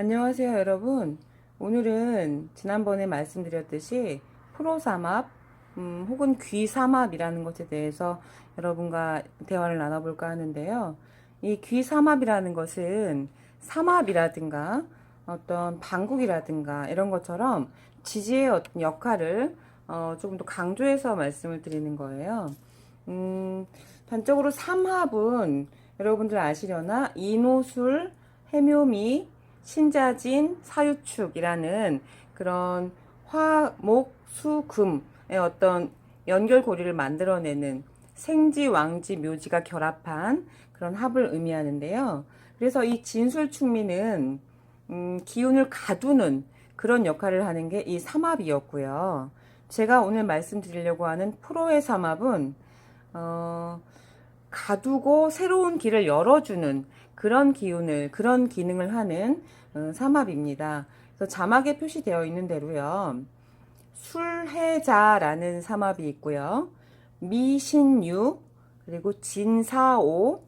안녕하세요, 여러분. 오늘은 지난번에 말씀드렸듯이 프로삼합, 혹은 귀삼합이라는 것에 대해서 여러분과 대화를 나눠볼까 하는데요. 이 귀삼합이라는 것은 삼합이라든가 어떤 방국이라든가 이런 것처럼 지지의 어떤 역할을 조금 더 강조해서 말씀을 드리는 거예요. 음, 단적으로 삼합은 여러분들 아시려나 인호술, 해묘미, 신자진, 사유축이라는 그런 화, 목, 수, 금의 어떤 연결고리를 만들어내는 생지, 왕지, 묘지가 결합한 그런 합을 의미하는데요. 그래서 이 진술축미는 기운을 가두는 그런 역할을 하는 게 이 삼합이었고요. 제가 오늘 말씀드리려고 하는 프로의 삼합은 가두고 새로운 길을 열어주는 그런 기운을, 그런 기능을 하는 삼합입니다. 그래서 자막에 표시되어 있는 대로요. 술해자라는 삼합이 있고요. 미신유, 그리고 진사오,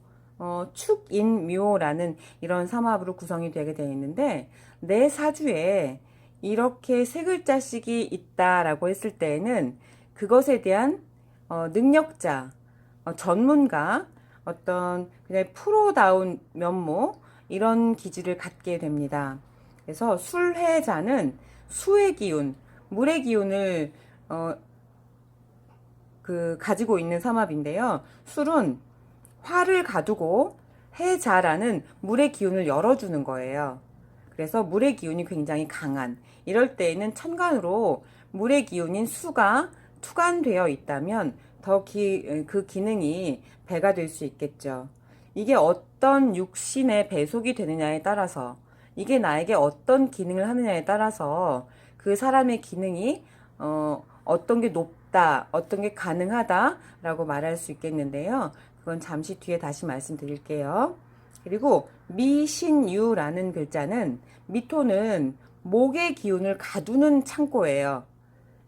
축인묘라는 이런 삼합으로 구성이 되게 되어 있는데, 내 사주에 이렇게 세 글자씩이 있다라고 했을 때에는 그것에 대한 능력자, 전문가, 어떤 그냥 프로다운 면모, 이런 기질을 갖게 됩니다. 그래서 술해자는 수의 기운, 물의 기운을 가지고 있는 삼합인데요. 술은 화를 가두고 해자라는 물의 기운을 열어주는 거예요. 그래서 물의 기운이 굉장히 강한, 이럴 때에는 천간으로 물의 기운인 수가 투간되어 있다면 그 기능이 배가 될 수 있겠죠. 이게 어떤 육신의 배속이 되느냐에 따라서, 이게 나에게 어떤 기능을 하느냐에 따라서 그 사람의 기능이 어떤 게 높다, 어떤 게 가능하다라고 말할 수 있겠는데요. 그건 잠시 뒤에 다시 말씀드릴게요. 그리고 미신유라는 글자는, 미토는 목의 기운을 가두는 창고예요.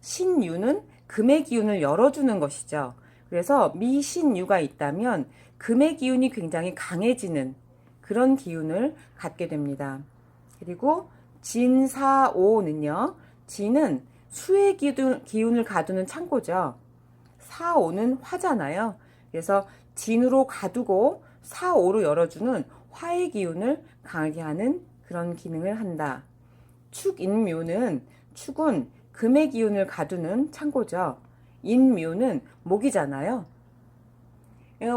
신유는 금의 기운을 열어주는 것이죠. 그래서 미신유가 있다면 금의 기운이 굉장히 강해지는 그런 기운을 갖게 됩니다. 그리고 진사오는요. 진은 수의 기운을 가두는 창고죠. 사오는 화잖아요. 그래서 진으로 가두고 사오로 열어주는 화의 기운을 강하게 하는 그런 기능을 한다. 축인묘는, 축은 금의 기운을 가두는 창고죠. 인묘는 목이잖아요.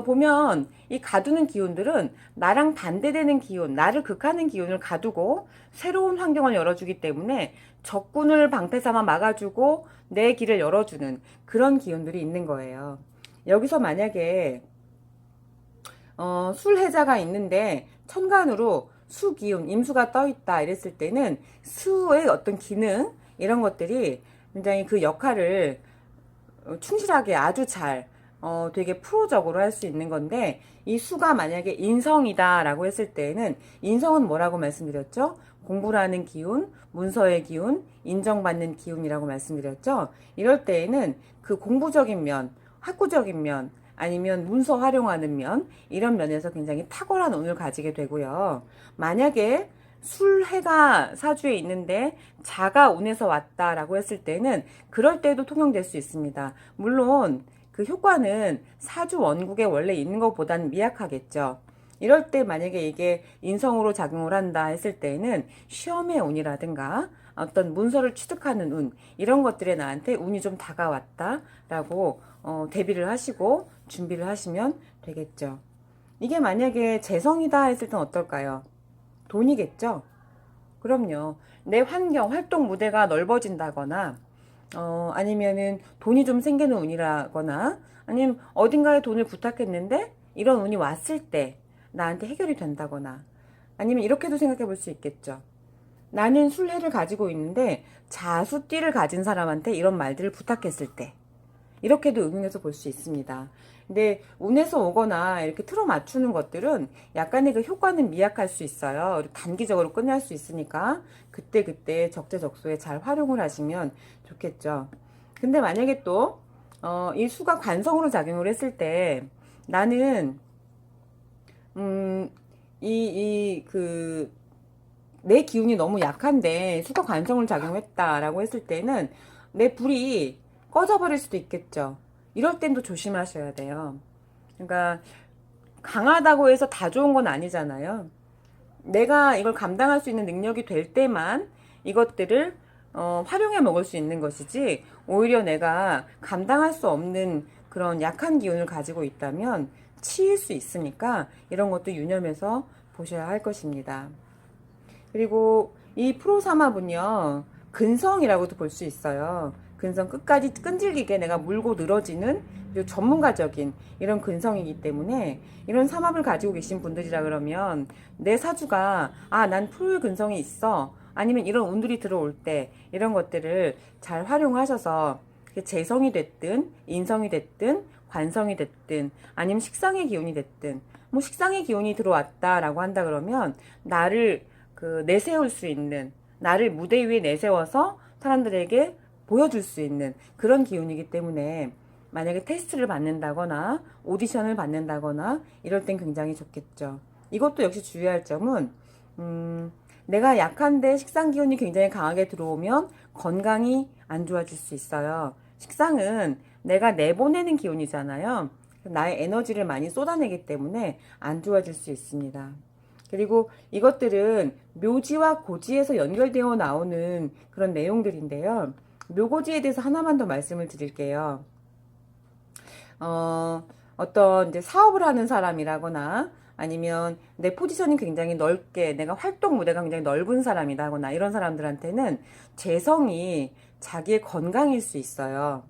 보면 이 가두는 기운들은 나랑 반대되는 기운, 나를 극하는 기운을 가두고 새로운 환경을 열어주기 때문에 적군을 방패 삼아 막아주고 내 길을 열어주는 그런 기운들이 있는 거예요. 여기서 만약에 술해자가 있는데 천간으로 수기운, 임수가 떠 있다 이랬을 때는 수의 어떤 기능, 이런 것들이 굉장히 그 역할을 충실하게 아주 잘 되게 프로적으로 할 수 있는 건데, 이 수가 만약에 인성이다라고 했을 때에는, 인성은 뭐라고 말씀드렸죠? 공부라는 기운, 문서의 기운, 인정받는 기운이라고 말씀드렸죠? 이럴 때에는 그 공부적인 면, 학구적인 면, 아니면 문서 활용하는 면, 이런 면에서 굉장히 탁월한 운을 가지게 되고요. 만약에 술해가 사주에 있는데 자가 운에서 왔다라고 했을 때는 그럴 때도 통용될 수 있습니다. 물론 그 효과는 사주 원국에 원래 있는 것보다는 미약하겠죠. 이럴 때 만약에 이게 인성으로 작용을 한다 했을 때는 시험의 운이라든가 어떤 문서를 취득하는 운, 이런 것들에 나한테 운이 좀 다가왔다라고 대비를 하시고 준비를 하시면 되겠죠. 이게 만약에 재성이다 했을 땐 어떨까요? 돈이겠죠? 그럼요. 내 환경, 활동 무대가 넓어진다거나, 아니면은 돈이 좀 생기는 운이라거나, 아니면 어딘가에 돈을 부탁했는데 이런 운이 왔을 때 나한테 해결이 된다거나, 아니면 이렇게도 생각해 볼 수 있겠죠. 나는 술해를 가지고 있는데 자수띠를 가진 사람한테 이런 말들을 부탁했을 때, 이렇게도 응용해서 볼 수 있습니다. 근데 운에서 오거나 이렇게 틀어 맞추는 것들은 약간의 그 효과는 미약할 수 있어요. 단기적으로 끝날 수 있으니까 그때그때 적재적소에 잘 활용을 하시면 좋겠죠. 근데 만약에 또, 이 수가 관성으로 작용을 했을 때 나는, 이, 그, 내 기운이 너무 약한데 수가 관성을 작용했다라고 했을 때는 내 불이 꺼져버릴 수도 있겠죠. 이럴 땐 또 조심하셔야 돼요. 그러니까 강하다고 해서 다 좋은 건 아니잖아요. 내가 이걸 감당할 수 있는 능력이 될 때만 이것들을 활용해 먹을 수 있는 것이지, 오히려 내가 감당할 수 없는 그런 약한 기운을 가지고 있다면 치일 수 있으니까 이런 것도 유념해서 보셔야 할 것입니다. 그리고 이 프로삼합은요, 근성이라고도 볼 수 있어요. 근성, 끝까지 끈질기게 내가 물고 늘어지는 전문가적인 이런 근성이기 때문에, 이런 삼합을 가지고 계신 분들이라 그러면 내 사주가 난 프로의 근성이 있어, 아니면 이런 운들이 들어올 때 이런 것들을 잘 활용하셔서 재성이 됐든 인성이 됐든 관성이 됐든 아니면 식상의 기운이 됐든, 뭐 식상의 기운이 들어왔다라고 한다 그러면 나를 내세울 수 있는, 나를 무대 위에 내세워서 사람들에게 보여줄 수 있는 그런 기운이기 때문에, 만약에 테스트를 받는다거나 오디션을 받는다거나 이럴 땐 굉장히 좋겠죠. 이것도 역시 주의할 점은 내가 약한데 식상 기운이 굉장히 강하게 들어오면 건강이 안 좋아질 수 있어요. 식상은 내가 내보내는 기운이잖아요. 나의 에너지를 많이 쏟아내기 때문에 안 좋아질 수 있습니다. 그리고 이것들은 묘지와 고지에서 연결되어 나오는 그런 내용들인데요. 묘고지에 대해서 하나만 더 말씀을 드릴게요. 어떤 이제 사업을 하는 사람이라거나 아니면 내 포지션이 굉장히 넓게, 내가 활동 무대가 굉장히 넓은 사람이라거나 이런 사람들한테는 재성이 자기의 건강일 수 있어요.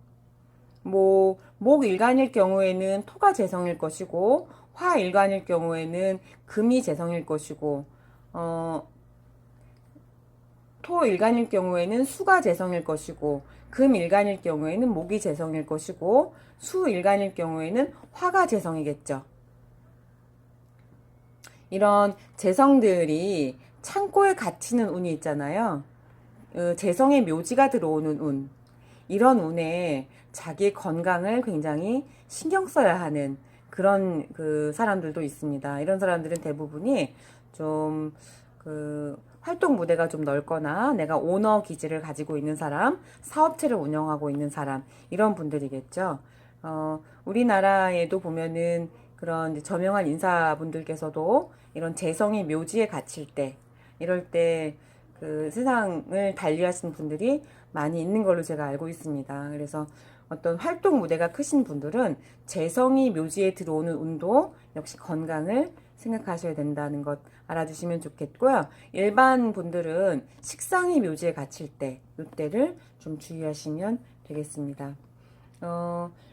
뭐 목일간일 경우에는 토가 재성일 것이고, 화일간일 경우에는 금이 재성일 것이고, 토일간일 경우에는 수가 재성일 것이고, 금일간일 경우에는 목이 재성일 것이고, 수일간일 경우에는 화가 재성이겠죠. 이런 재성들이 창고에 갇히는 운이 있잖아요. 재성의 묘지가 들어오는 운, 이런 운에 자기 건강을 굉장히 신경 써야 하는 그런 사람들도 있습니다. 이런 사람들은 대부분이 좀 활동 무대가 좀 넓거나 내가 오너 기질을 가지고 있는 사람, 사업체를 운영하고 있는 사람, 이런 분들이겠죠. 우리나라에도 보면은 그런 저명한 인사분들께서도 이런 재성이 묘지에 갇힐 때, 이럴 때 세상을 달리하시는 분들이 많이 있는 걸로 제가 알고 있습니다. 그래서 어떤 활동 무대가 크신 분들은 재성이 묘지에 들어오는 운도 역시 건강을 생각하셔야 된다는 것 알아주시면 좋겠고요. 일반 분들은 식상이 묘지에 갇힐 때, 이때를 좀 주의하시면 되겠습니다.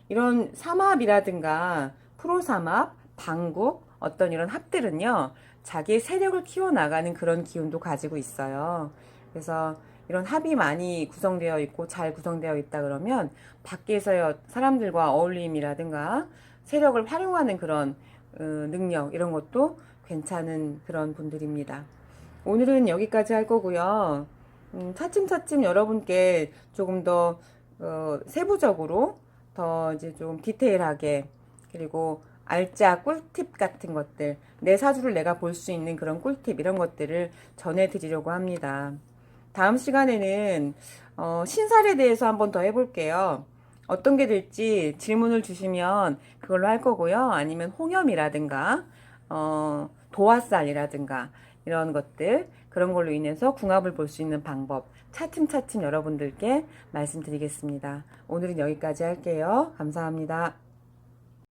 이런 삼합이라든가 프로삼합, 방국, 어떤 이런 합들은요, 자기의 세력을 키워나가는 그런 기운도 가지고 있어요. 그래서 이런 합이 많이 구성되어 있고 잘 구성되어 있다 그러면 밖에서의 사람들과 어울림이라든가 세력을 활용하는 그런 능력, 이런 것도 괜찮은 그런 분들입니다. 오늘은 여기까지 할 거고요. 차츰차츰 여러분께 조금 더 세부적으로, 더 이제 좀 디테일하게, 그리고 알짜 꿀팁 같은 것들, 내 사주를 내가 볼 수 있는 그런 꿀팁, 이런 것들을 전해드리려고 합니다. 다음 시간에는 신살에 대해서 한번 더 해볼게요. 어떤 게 될지 질문을 주시면 그걸로 할 거고요. 아니면 홍염이라든가 도화살이라든가 이런 것들, 그런 걸로 인해서 궁합을 볼 수 있는 방법 차츰차츰 여러분들께 말씀드리겠습니다. 오늘은 여기까지 할게요. 감사합니다.